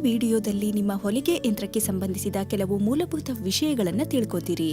ವಿಡಿಯೋದಲ್ಲಿ ನಿಮ್ಮ ಹೊಲಿಗೆ ಯಂತ್ರಕ್ಕೆ ಸಂಬಂಧಿಸಿದ ಕೆಲವು ಮೂಲಭೂತ ವಿಷಯಗಳನ್ನು ತಿಳ್ಕೊತೀರಿ.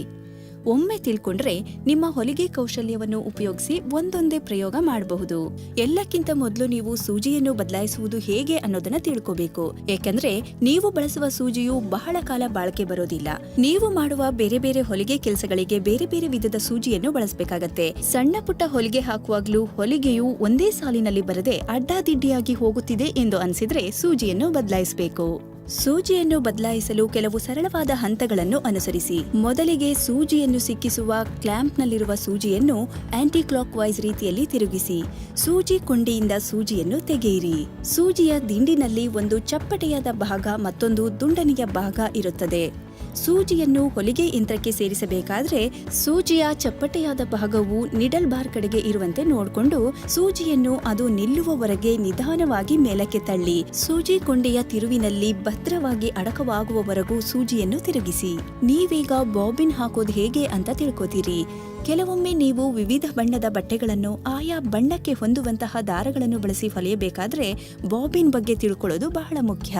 ಒಮ್ಮೆ ತಿಳ್ಕೊಂಡ್ರೆ ನಿಮ್ಮ ಹೊಲಿಗೆ ಕೌಶಲ್ಯವನ್ನು ಉಪಯೋಗಿಸಿ ಒಂದೊಂದೇ ಪ್ರಯೋಗ ಮಾಡಬಹುದು. ಎಲ್ಲಕ್ಕಿಂತ ಮೊದಲು ನೀವು ಸೂಜಿಯನ್ನು ಬದಲಾಯಿಸುವುದು ಹೇಗೆ ಅನ್ನೋದನ್ನ ತಿಳ್ಕೋಬೇಕು. ಏಕೆಂದ್ರೆ ನೀವು ಬಳಸುವ ಸೂಜಿಯು ಬಹಳ ಕಾಲ ಬಾಳಿಕೆ ಬರೋದಿಲ್ಲ. ನೀವು ಮಾಡುವ ಬೇರೆ ಬೇರೆ ಹೊಲಿಗೆ ಕೆಲಸಗಳಿಗೆ ಬೇರೆ ಬೇರೆ ವಿಧದ ಸೂಜಿಯನ್ನು ಬಳಸಬೇಕಾಗತ್ತೆ. ಸಣ್ಣ ಪುಟ್ಟ ಹೊಲಿಗೆ ಹಾಕುವಾಗ್ಲೂ ಹೊಲಿಗೆಯು ಒಂದೇ ಸಾಲಿನಲ್ಲಿ ಬರದೆ ಅಡ್ಡಾದಿಡ್ಡಿಯಾಗಿ ಹೋಗುತ್ತಿದೆ ಎಂದು ಅನಿಸಿದ್ರೆ ಸೂಜಿಯನ್ನು ಬದಲಾಯಿಸಬೇಕು. ಸೂಜಿಯನ್ನು ಬದಲಾಯಿಸಲು ಕೆಲವು ಸರಳವಾದ ಹಂತಗಳನ್ನು ಅನುಸರಿಸಿ. ಮೊದಲಿಗೆ ಸೂಜಿಯನ್ನು ಸಿಕ್ಕಿಸುವ ಕ್ಲ್ಯಾಂಪ್ನಲ್ಲಿರುವ ಸೂಜಿಯನ್ನು ಆಂಟಿ ಕ್ಲಾಕ್ ವೈಸ್ ರೀತಿಯಲ್ಲಿ ತಿರುಗಿಸಿ. ಸೂಜಿ ಕೊಂಡಿಯಿಂದ ಸೂಜಿಯನ್ನು ತೆಗೆಯಿರಿ. ಸೂಜಿಯ ದಿಂಡಿನಲ್ಲಿ ಒಂದು ಚಪ್ಪಟೆಯಾದ ಭಾಗ ಮತ್ತೊಂದು ದುಂಡನೆಯ ಭಾಗ ಇರುತ್ತದೆ. ಸೂಜಿಯನ್ನು ಹೊಲಿಗೆ ಯಂತ್ರಕ್ಕೆ ಸೇರಿಸಬೇಕಾದ್ರೆ ಸೂಜಿಯ ಚಪ್ಪಟೆಯಾದ ಭಾಗವು ನಿಡಲ್ ಬಾರ್ ಕಡೆಗೆ ಇರುವಂತೆ ನೋಡಿಕೊಂಡು ಸೂಜಿಯನ್ನು ಅದು ನಿಲ್ಲುವವರೆಗೆ ನಿಧಾನವಾಗಿ ಮೇಲಕ್ಕೆ ತಳ್ಳಿ ಸೂಜಿ ಕೊಂಡಿಯ ತಿರುವಿನಲ್ಲಿ ಭದ್ರವಾಗಿ ಅಡಕವಾಗುವವರೆಗೂ ಸೂಜಿಯನ್ನು ತಿರುಗಿಸಿ. ನೀವೀಗ ಬಾಬಿನ್ ಹಾಕೋದು ಹೇಗೆ ಅಂತ ತಿಳ್ಕೊತೀರಿ. ಕೆಲವೊಮ್ಮೆ ನೀವು ವಿವಿಧ ಬಣ್ಣದ ಬಟ್ಟೆಗಳನ್ನು ಆಯಾ ಬಣ್ಣಕ್ಕೆ ಹೊಂದುವಂತಹ ದಾರಗಳನ್ನು ಬಳಸಿ ಹೊಲಿಯಬೇಕಾದ್ರೆ ಬಾಬಿನ್ ಬಗ್ಗೆ ತಿಳ್ಕೊಳ್ಳೋದು ಬಹಳ ಮುಖ್ಯ.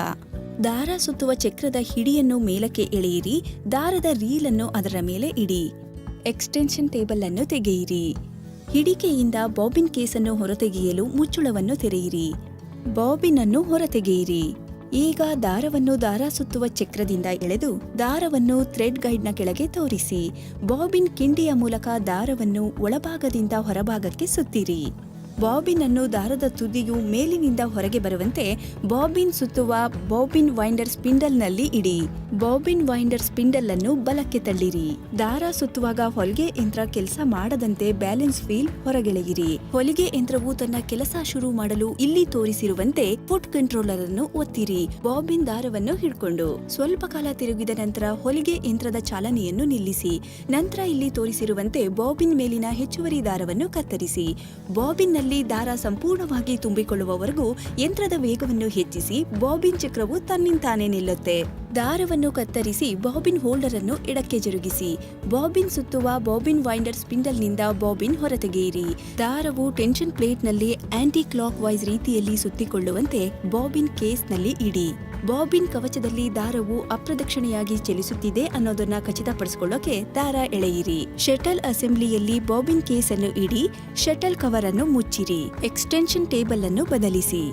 ದಾರ ಸುತ್ತುವ ಚಕ್ರದ ಹಿಡಿಯನ್ನು ಮೇಲಕ್ಕೆ ಎಳೆಯಿರಿ. ದಾರದ ರೀಲನ್ನು ಅದರ ಮೇಲೆ ಇಡಿ. ಎಕ್ಸ್ಟೆನ್ಷನ್ ಟೇಬಲ್ ಅನ್ನು ತೆಗೆಯಿರಿ. ಹಿಡಿಕೆಯಿಂದ ಬಾಬಿನ್ ಕೇಸನ್ನು ಹೊರತೆಗೆಯಲು ಮುಚ್ಚುಳವನ್ನು ತೆರೆಯಿರಿ. ಬಾಬಿನ್ ಅನ್ನು ಹೊರತೆಗೆಯಿರಿ. ಈಗ ದಾರವನ್ನು ದಾರ ಸುತ್ತುವ ಚಕ್ರದಿಂದ ಎಳೆದು ದಾರವನ್ನು ಥ್ರೆಡ್ ಗೈಡ್ನ ಕೆಳಗೆ ತೋರಿಸಿ. ಬಾಬಿನ್ ಕಿಂಡಿಯ ಮೂಲಕ ದಾರವನ್ನು ಒಳಭಾಗದಿಂದ ಹೊರಭಾಗಕ್ಕೆ ಸುತ್ತಿರಿ. ಬಾಬಿನ್ ಅನ್ನು ದಾರದ ತುದಿಯು ಮೇಲಿನಿಂದ ಹೊರಗೆ ಬರುವಂತೆ ಬಾಬಿನ್ ಸುತ್ತುವ ಬಾಬಿನ್ ವೈಂಡರ್ ಸ್ಪಿಂಡಲ್ನಲ್ಲಿ ಇಡಿ. ಬಾಬಿನ್ ವೈಂಡರ್ ಸ್ಪಿಂಡಲ್ ಅನ್ನು ಬಲಕ್ಕೆ ತಳ್ಳಿರಿ. ದಾರ ಸುತ್ತುವಾಗ ಹೊಲಿಗೆ ಯಂತ್ರ ಕೆಲಸ ಮಾಡದಂತೆ ಬ್ಯಾಲೆನ್ಸ್ ವೀಲ್ ಹೊರಗೆಳೆಯಿರಿ. ಹೊಲಿಗೆ ಯಂತ್ರವು ತನ್ನ ಕೆಲಸ ಶುರು ಮಾಡಲು ಇಲ್ಲಿ ತೋರಿಸಿರುವಂತೆ ಫುಟ್ ಕಂಟ್ರೋಲರ್ ಅನ್ನು ಒತ್ತಿರಿ. ಬಾಬಿನ್ ದಾರವನ್ನು ಹಿಡ್ಕೊಂಡು ಸ್ವಲ್ಪ ಕಾಲ ತಿರುಗಿದ ನಂತರ ಹೊಲಿಗೆ ಯಂತ್ರದ ಚಾಲನೆಯನ್ನು ನಿಲ್ಲಿಸಿ. ನಂತರ ಇಲ್ಲಿ ತೋರಿಸಿರುವಂತೆ ಬಾಬಿನ್ ಮೇಲಿನ ಹೆಚ್ಚುವರಿ ದಾರವನ್ನು ಕತ್ತರಿಸಿ. ಬಾಬಿನ್ ದಾರ ಸಂಪೂರ್ಣವಾಗಿ ತುಂಬಿಕೊಳ್ಳುವವರೆಗೂ ಯಂತ್ರದ ವೇಗವನ್ನು ಹೆಚ್ಚಿಸಿ. ಬಾಬಿನ್ ಚಕ್ರವು ತನ್ನಿಂತಾನೇ ನಿಲ್ಲುತ್ತೆ. ದಾರವನ್ನು ಕತ್ತರಿಸಿ ಬಾಬಿನ್ ಹೋಲ್ಡರ್ ಅನ್ನು ಎಡಕ್ಕೆ ಜರುಗಿಸಿ. ಬಾಬಿನ್ ಸುತ್ತುವ ಬಾಬಿನ್ ವೈಂಡರ್ ಸ್ಪಿಂಡಲ್ನಿಂದ ಬಾಬಿನ್ ಹೊರತೆಗೆಯಿರಿ. ದಾರವು ಟೆನ್ಷನ್ ಪ್ಲೇಟ್ನಲ್ಲಿ ಆಂಟಿ ಕ್ಲಾಕ್ ವೈಸ್ ರೀತಿಯಲ್ಲಿ ಸುತ್ತಿಕೊಳ್ಳುವಂತೆ ಬಾಬಿನ್ ಕೇಸ್ನಲ್ಲಿ ಇಡಿ. ಬಾಬಿನ್ ಕವಚದಲ್ಲಿ ದಾರವು ಅಪ್ರದಕ್ಷಿಣೆಯಾಗಿ ಚಲಿಸುತ್ತಿದೆ ಅನ್ನೋದನ್ನ ಖಚಿತಪಡಿಸಿಕೊಳ್ಳೋಕೆ ದಾರ ಎಳೆಯಿರಿ. ಶಟಲ್ ಅಸೆಂಬ್ಲಿಯಲ್ಲಿ ಬಾಬಿನ್ ಕೇಸ್ ಅನ್ನು ಇಡಿ. ಶಟಲ್ ಕವರ್ ಅನ್ನು ಮುಚ್ಚಿರಿ. ಎಕ್ಸ್ಟೆನ್ಷನ್ ಟೇಬಲ್ ಅನ್ನು ಬದಲಿಸಿ.